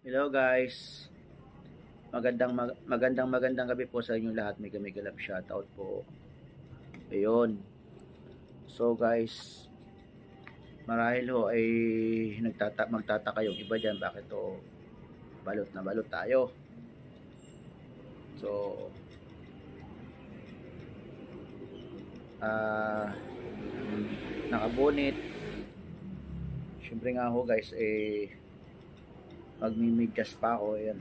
Hello guys. Magandang gabi po sa inyong lahat. Mega mega love shoutout po. Ayun. So guys, marahil ho ay magtataka yung iba diyan bakit to balot na balot tayo. So ah nakabunit. Siyempre nga ho guys magmimidyas pa ako. Ayan.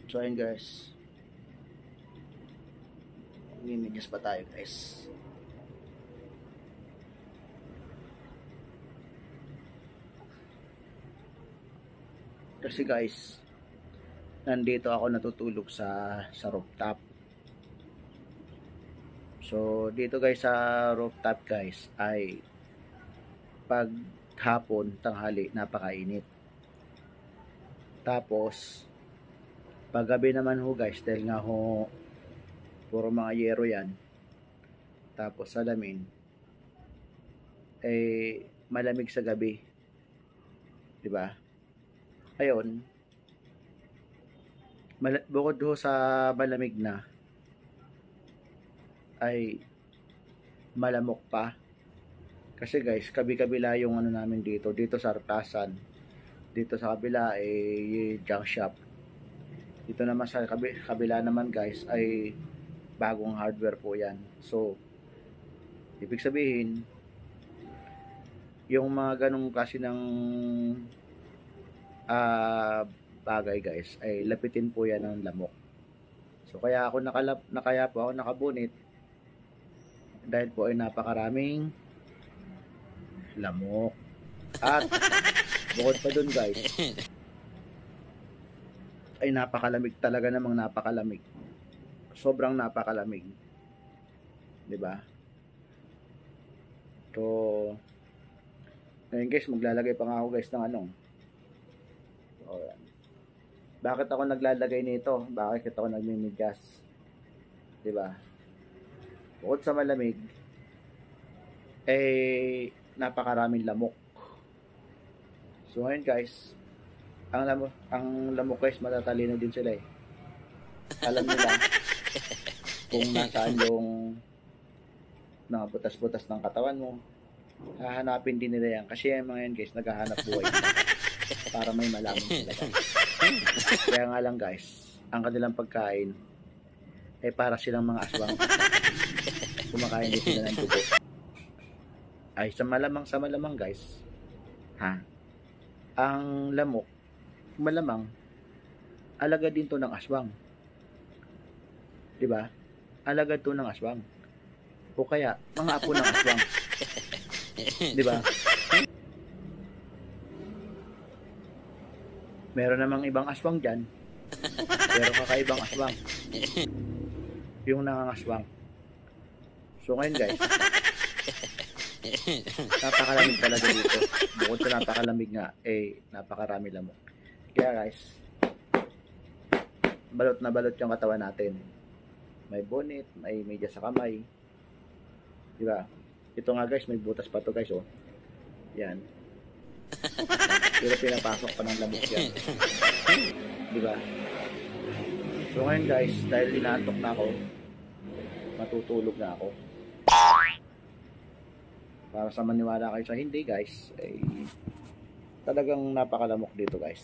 So ayun guys, magmimidyas pa tayo guys. Kasi guys, nandito ako natutulog sa rooftop. So dito guys sa rooftop guys ay pag hapon, tanghali, napakainit. Tapos paggabi naman ho guys, dahil nga ho puro mga yero yan, tapos salamin, malamig sa gabi, di ba? Ayun, bukod ho sa malamig na, ay malamok pa. Kasi guys, kabi-kabila yung ano namin dito sa Artasan. Dito sa kabila junk shop. Dito naman sa kabila naman guys ay bagong hardware po yan. So ibig sabihin yung mga ganong klase ng bagay guys ay lapitin po yan ng lamok. So kaya po ako nakabunit dahil po ay napakaraming lamok. At bukod pa dun guys ay napakalamig talaga, namang napakalamig. Sobrang napakalamig. 'Di ba? So ngayon guys, maglalagay pa nga ako guys ng ano. So, bakit ako naglalagay nito? Bakit ako nagmimidyas? 'Di ba? Bukod sa malamig, napakaraming lamok. So ngayon guys, ang lamok guys, matatalino din sila eh. Alam nila kung nasaan yung mga butas-butas ng katawan mo. Hahanapin din nila yan. Kasi yung mga yan guys, naghahanap buhay para may malaman sila guys. Kaya nga lang guys, ang kanilang pagkain ay para silang mga aswang. Kumakain din sila ng dugo. Ay sa malamang guys, ang lamok, malamang alaga din to ng aswang. 'Di ba? Alaga to ng aswang. O kaya mga apo ng aswang. 'Di ba? Meron namang ibang aswang diyan. Pero kakaibang aswang. Yung nangangaswang. So ngayon guys, napakalamig talaga dito. Bukod sa napakalamig nga, napakarami lamok. Kaya guys, balot na balot yung katawan natin. May bonnet, may media sa kamay. Diba? Ito nga guys, may butas pa to guys, oh. Yan. Pero pinapasok pa ng lamok yan. Diba? So ngayon guys, dahil inaantok na ako, matutulog na ako. Para sa maniwala kayo sa hindi guys, talagang napakalamok dito guys.